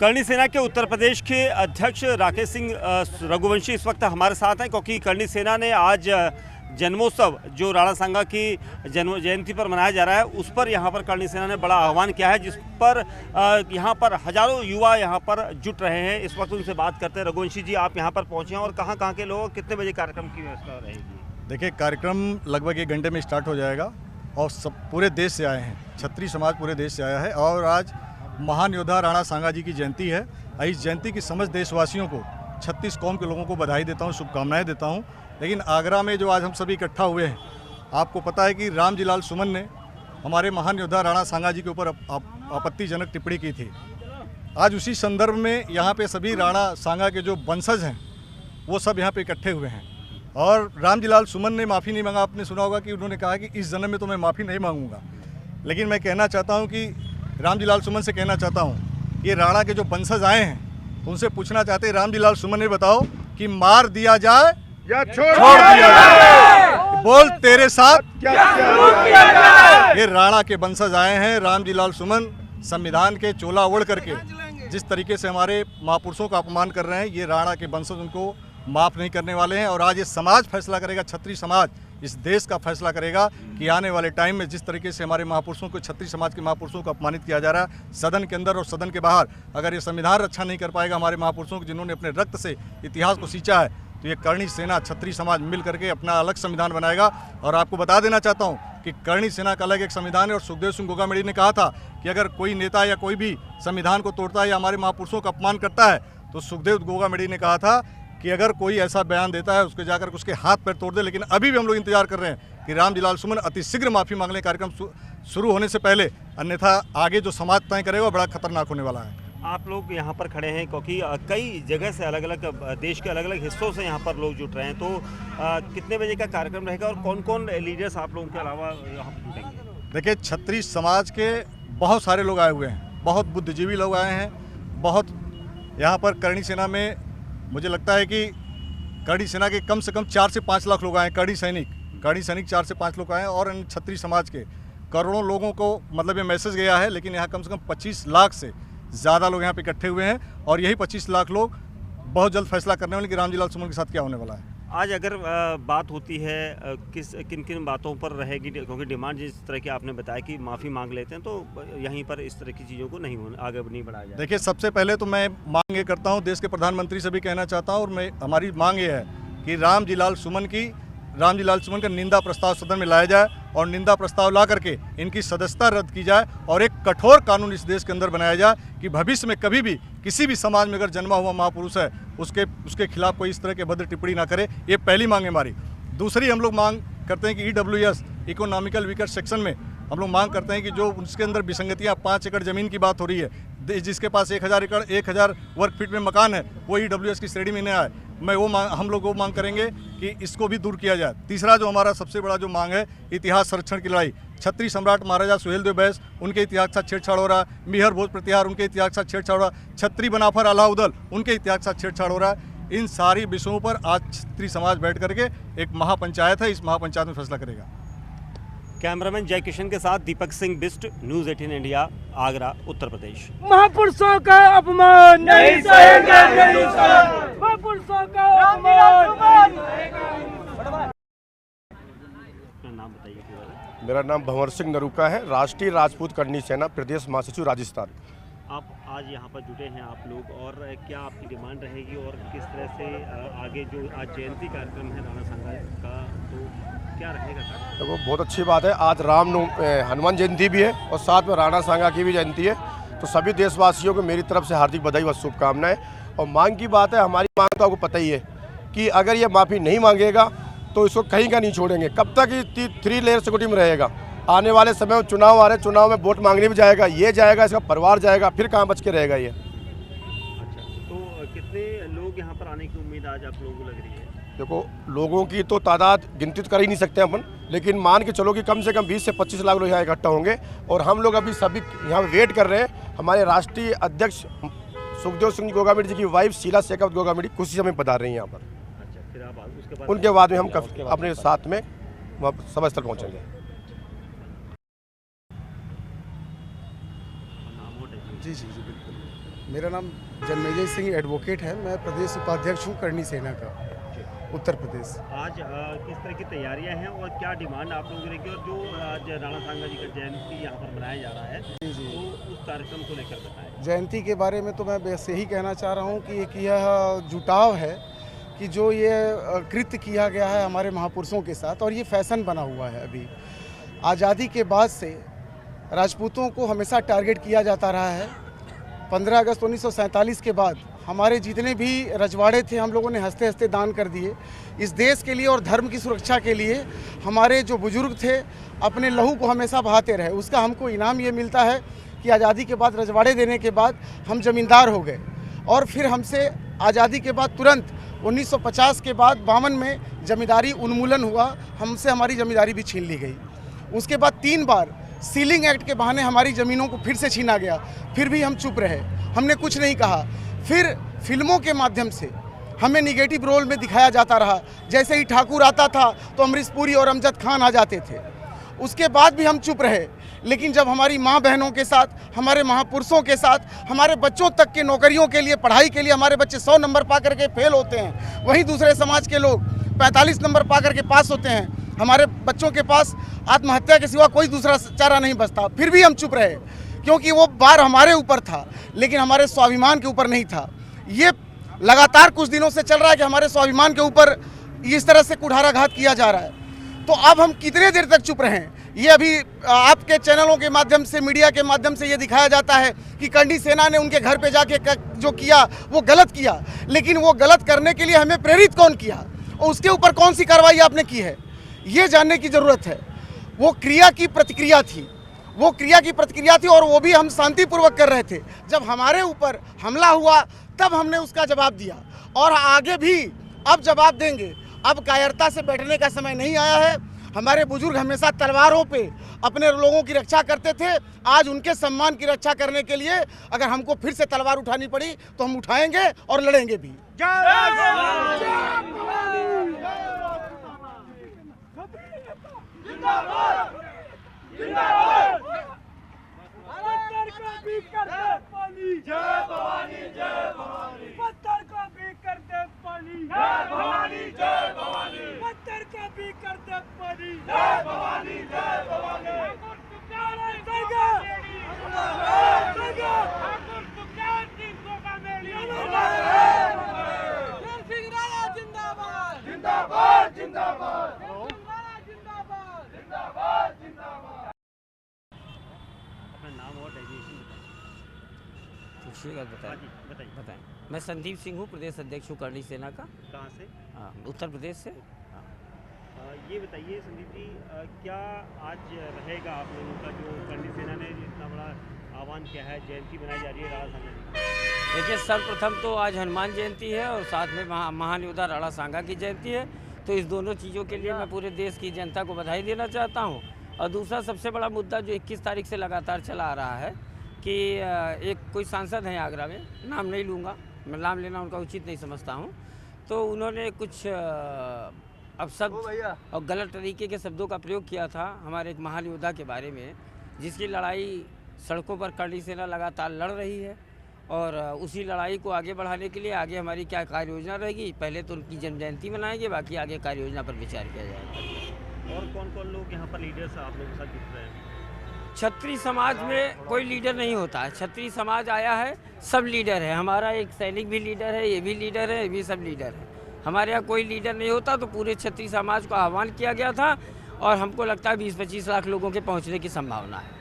करणी सेना के उत्तर प्रदेश के अध्यक्ष राकेश सिंह रघुवंशी इस वक्त हमारे साथ हैं, क्योंकि करणी सेना ने आज जन्मोत्सव जो राणा सांगा की जन्म जयंती पर मनाया जा रहा है, उस पर यहाँ पर करणी सेना ने बड़ा आह्वान किया है, जिस पर यहाँ पर हजारों युवा यहाँ पर जुट रहे हैं। इस वक्त उनसे बात करते हैं। रघुवंशी जी, आप यहाँ पर पहुँचे हैं और कहाँ के लोग, कितने बजे कार्यक्रम की व्यवस्था रहेगी? देखिए, कार्यक्रम लगभग 1 घंटे में स्टार्ट हो जाएगा और सब पूरे देश से आए हैं। क्षत्रिय समाज पूरे देश से आया है और आज महान योद्धा राणा सांगा जी की जयंती है। इस जयंती की समस्त देशवासियों को, 36 कौम के लोगों को बधाई देता हूँ, शुभकामनाएं देता हूँ। लेकिन आगरा में जो आज हम सभी इकट्ठा हुए हैं, आपको पता है कि रामजीलाल सुमन ने हमारे महान योद्धा राणा सांगा जी के ऊपर आपत्तिजनक टिप्पणी की थी। आज उसी संदर्भ में यहाँ पे सभी राणा सांगा के जो वंशज हैं वो सब यहाँ पे इकट्ठे हुए हैं और रामजीलाल सुमन ने माफ़ी नहीं मांगा। आपने सुना होगा कि उन्होंने कहा कि इस जन्म में तो मैं माफ़ी नहीं मांगूंगा। लेकिन मैं कहना चाहता हूँ कि रामजीलाल सुमन से कहना चाहता हूँ, ये राणा के जो वंशज आए हैं तो उनसे पूछना चाहते हैं, रामजीलाल सुमन ने बताओ कि मार दिया जाए या छोड़ दिया जाए, बोल तेरे साथ क्या किया जाए। ये राणा के वंशज आए हैं। रामजीलाल सुमन संविधान के चोला ओढ़ करके जिस तरीके से हमारे महापुरुषों का अपमान कर रहे हैं, ये राणा के वंशज उनको माफ़ नहीं करने वाले हैं। और आज ये समाज फैसला करेगा, क्षत्रिय समाज इस देश का फैसला करेगा कि आने वाले टाइम में जिस तरीके से हमारे महापुरुषों को, क्षत्रिय समाज के महापुरुषों को अपमानित किया जा रहा है सदन के अंदर और सदन के बाहर, अगर ये संविधान रक्षा नहीं कर पाएगा हमारे महापुरुषों को, जिन्होंने अपने रक्त से इतिहास को सींचा है, तो ये करणी सेना, क्षत्रिय समाज मिल करके अपना अलग संविधान बनाएगा। और आपको बता देना चाहता हूँ कि करणी सेना का अलग एक संविधान है और सुखदेव सिंह गोगामेड़ी ने कहा था कि अगर कोई नेता या कोई भी संविधान को तोड़ता है या हमारे महापुरुषों का अपमान करता है, तो सुखदेव गोगामेड़ी ने कहा था कि अगर कोई ऐसा बयान देता है उसके जाकर उसके हाथ पैर तोड़ दे। लेकिन अभी भी हम लोग इंतजार कर रहे हैं कि रामजीलाल सुमन अतिशीघ्र माफ़ी मांग लें कार्यक्रम शुरू होने से पहले, अन्यथा आगे जो समाज तय करेगा बड़ा खतरनाक होने वाला है। आप लोग यहाँ पर खड़े हैं क्योंकि कई जगह से, अलग अलग देश के अलग अलग हिस्सों से यहाँ पर लोग जुट रहे हैं, तो कितने बजे का कार्यक्रम रहेगा और कौन कौन लीडर्स आप लोगों के अलावा यहाँ पर जुटेंगे? देखिए, क्षत्रिय समाज के बहुत सारे लोग आए हुए हैं, बहुत बुद्धिजीवी लोग आए हैं, बहुत यहाँ पर करणी सेना में मुझे लगता है कि करणी सेना के कम से कम 4 से 5 लाख लोग आए हैं। करणी सैनिक 4 से 5 लोग आए हैं और क्षत्रिय समाज के करोड़ों लोगों को मतलब ये मैसेज गया है। लेकिन यहाँ कम से कम 25 लाख से ज़्यादा लोग यहाँ पे इकट्ठे हुए हैं और यही 25 लाख लोग बहुत जल्द फैसला करने वाले कि रामजीलाल सुमन के साथ क्या होने वाला है। आज अगर बात होती है किन किन बातों पर रहेगी, क्योंकि डिमांड जिस तरह की आपने बताया कि माफ़ी मांग लेते हैं, तो यहीं पर इस तरह की चीज़ों को आगे नहीं बढ़ाया जाए। देखिए, सबसे पहले तो मैं मांग ये करता हूँ, देश के प्रधानमंत्री से भी कहना चाहता हूँ और हमारी मांग ये है कि रामजीलाल सुमन का निंदा प्रस्ताव सदन में लाया जाए और निंदा प्रस्ताव ला करके इनकी सदस्यता रद्द की जाए और एक कठोर कानून इस देश के अंदर बनाया जाए कि भविष्य में कभी भी किसी भी समाज में अगर जन्मा हुआ महापुरुष है उसके खिलाफ कोई इस तरह के भद्र टिप्पणी ना करे। ये पहली मांग है हमारी। दूसरी, हम लोग मांग करते हैं कि EWS इकोनॉमिकल वीकर सेक्शन में हम लोग मांग करते हैं कि जो उसके अंदर विसंगतियाँ, 5 एकड़ ज़मीन की बात हो रही है, जिसके पास 1000 वर्ग फीट में मकान है, वो EWS की श्रेणी में नहीं आए, हम लोग वो मांग करेंगे कि इसको भी दूर किया जाए। तीसरा जो हमारा सबसे बड़ा जो मांग है, इतिहास संरक्षण की लड़ाई। क्षत्रिय सम्राट महाराजा सुहेलदेव बैस, उनके इतिहास के साथ छेड़छाड़ हो रहा है। मिहर भोज प्रतिहार, उनके इतिहास के साथ छेड़छाड़ हो रहा है। छत्री बनाफर अलाउद्दौला, उनके इतिहास के साथ छेड़छाड़ हो रहा है। इन सारी विषयों पर आज क्षत्रिय समाज बैठ करके एक महापंचायत है, इस महापंचायत में फैसला करेगा। कैमरामैन जय किशन के साथ दीपक सिंह बिस्ट, न्यूज़ 18 इंडिया, आगरा, उत्तर प्रदेश। महापुरुषों का अपमान नहीं सहेगा हिंदुस्तान, महापुरुषों का अपमान। नाम बताइए। मेरा नाम भंवर सिंह नरूका है, राष्ट्रीय राजपूत करणी सेना प्रदेश महासचिव राजस्थान। आप आज यहाँ पर जुटे हैं आप लोग, और क्या आपकी डिमांड रहेगी और किस तरह से आगे जो आज जयंती कार्यक्रम है राणा सांगा का, तो क्या रहेगा? देखो, बहुत अच्छी बात है, आज हनुमान जयंती भी है और साथ में राणा सांगा की भी जयंती है, तो सभी देशवासियों को मेरी तरफ से हार्दिक बधाई व शुभकामनाएं। और मांग की बात है, हमारी मांग तो आपको पता ही है कि अगर ये माफ़ी नहीं मांगेगा तो इसको कहीं का नहीं छोड़ेंगे। कब तक ये 3 लेयर सिक्योरिटी में रहेगा? आने वाले समय में चुनाव आ रहे हैं, चुनाव में वोट मांगने भी जाएगा, ये जाएगा, इसका परिवार जाएगा, फिर कहाँ बच के रहेगा ये। अच्छा, तो कितने लोग यहाँ पर आने की उम्मीद आज आप लोगों को लग रही है? देखो, लोगों की तो तादाद गिनती तो कर ही नहीं सकते अपन, लेकिन मान के चलो कि कम से कम 20 से 25 लाख लोग यहाँ इकट्ठा होंगे। और हम लोग अभी सभी यहाँ वेट कर रहे हैं। हमारे राष्ट्रीय अध्यक्ष सुखदेव सिंह गोगामेड़ी जी की वाइफ शीला शेखावत गोगामेड़ी कुछ समय पधार रही हैं यहाँ पर। अच्छा, फिर आप उसके बाद उनके बाद में हम अपने साथ में सभा स्थल पहुँचेंगे। जी बिल्कुल। मेरा नाम जन्मेजय सिंह एडवोकेट है। मैं प्रदेश उपाध्यक्ष हूँ करनी सेना का, उत्तर प्रदेश। आज किस तरह की तैयारियां हैं और क्या डिमांड आप लोगों की रहेगी, और जो आज राणा सांगा जी का जयंती यहाँ पर मनाया जा रहा है तो उस कार्यक्रम को लेकर बताएं। जयंती के बारे में तो मैं बस यही कहना चाह रहा हूँ कि एक यह जुटाव है कि जो ये कृत्य किया गया है हमारे महापुरुषों के साथ, और ये फैशन बना हुआ है। अभी आज़ादी के बाद से राजपूतों को हमेशा टारगेट किया जाता रहा है। 15 अगस्त 1947 के बाद हमारे जितने भी रजवाड़े थे हम लोगों ने हंसते हंसते दान कर दिए इस देश के लिए और धर्म की सुरक्षा के लिए। हमारे जो बुजुर्ग थे अपने लहू को हमेशा बहाते रहे। उसका हमको इनाम ये मिलता है कि आज़ादी के बाद रजवाड़े देने के बाद हम ज़मींदार हो गए, और फिर हमसे आज़ादी के बाद तुरंत 1950 के बाद 52 में जमींदारी उन्मूलन हुआ, हमसे हमारी जमींदारी भी छीन ली गई। उसके बाद 3 बार सीलिंग एक्ट के बहाने हमारी ज़मीनों को फिर से छीना गया, फिर भी हम चुप रहे, हमने कुछ नहीं कहा। फिर फिल्मों के माध्यम से हमें निगेटिव रोल में दिखाया जाता रहा। जैसे ही ठाकुर आता था तो अमरीश पुरी और अमजद खान आ जाते थे, उसके बाद भी हम चुप रहे। लेकिन जब हमारी माँ बहनों के साथ, हमारे महापुरुषों के साथ, हमारे बच्चों तक के नौकरियों के लिए, पढ़ाई के लिए हमारे बच्चे 100 नंबर पा करके फेल होते हैं, वहीं दूसरे समाज के लोग 45 नंबर पा करके पास होते हैं, हमारे बच्चों के पास आत्महत्या के सिवा कोई दूसरा चारा नहीं बचता, फिर भी हम चुप रहे क्योंकि वो बार हमारे ऊपर था लेकिन हमारे स्वाभिमान के ऊपर नहीं था। ये लगातार कुछ दिनों से चल रहा है कि हमारे स्वाभिमान के ऊपर इस तरह से कुठाराघात किया जा रहा है। तो अब हम कितने देर तक चुप रहें? ये अभी आपके चैनलों के माध्यम से, मीडिया के माध्यम से ये दिखाया जाता है कि करनी सेना ने उनके घर पे जाके जो किया वो गलत किया, लेकिन वो गलत करने के लिए हमें प्रेरित कौन किया और उसके ऊपर कौन सी कार्रवाई आपने की है, ये जानने की ज़रूरत है। वो क्रिया की प्रतिक्रिया थी, वो क्रिया की प्रतिक्रिया थी, और वो भी हम शांतिपूर्वक कर रहे थे। जब हमारे ऊपर हमला हुआ तब हमने उसका जवाब दिया, और आगे भी अब जवाब देंगे। अब कायरता से बैठने का समय नहीं आया है। हमारे बुजुर्ग हमेशा तलवारों पे अपने लोगों की रक्षा करते थे। आज उनके सम्मान की रक्षा करने के लिए अगर हमको फिर से तलवार उठानी पड़ी तो हम उठाएंगे और लड़ेंगे भी। बताएं। मैं संदीप सिंह हूँ, प्रदेश अध्यक्ष हूँ करनी सेना का। कहाँ से? उत्तर प्रदेश से। ये बताइए संदीप जी, क्या आज रहेगा आप लोगों का जो करनी सेना ने इतना बड़ा आह्वान किया है, जयंती मनाई जा रही है राणा सांगा जी? देखिए, सर्वप्रथम तो आज हनुमान जयंती है और साथ में महान योद्धा राणा सांगा की जयंती है, तो इस दोनों चीज़ों के लिए मैं पूरे देश की जनता को बधाई देना चाहता हूँ। और दूसरा सबसे बड़ा मुद्दा जो 21 तारीख से लगातार चला आ रहा है कि एक कोई सांसद हैं आगरा में, नाम नहीं लूँगा, मैं नाम लेना उनका उचित नहीं समझता हूँ, तो उन्होंने कुछ अपशब्द और गलत तरीके के शब्दों का प्रयोग किया था हमारे एक महान योद्धा के बारे में, जिसकी लड़ाई सड़कों पर करनी सेना लगातार लड़ रही है। और उसी लड़ाई को आगे बढ़ाने के लिए आगे हमारी क्या कार्य योजना रहेगी, पहले तो उनकी जन्म जयंती मनाएंगे, बाकी आगे कार्य योजना पर विचार किया जाएगा। और कौन कौन लोग यहाँ पर लीडर्स आप लोगों के साथ जुड़ रहे हैं? क्षत्रिय समाज में कोई लीडर नहीं होता है, क्षत्रिय समाज आया है, सब लीडर है। हमारा एक सैनिक भी लीडर है, ये भी लीडर है, ये भी सब लीडर है। हमारे यहाँ कोई लीडर नहीं होता, तो पूरे क्षत्रिय समाज को आह्वान किया गया था और हमको लगता है 20-25 लाख लोगों के पहुँचने की संभावना है।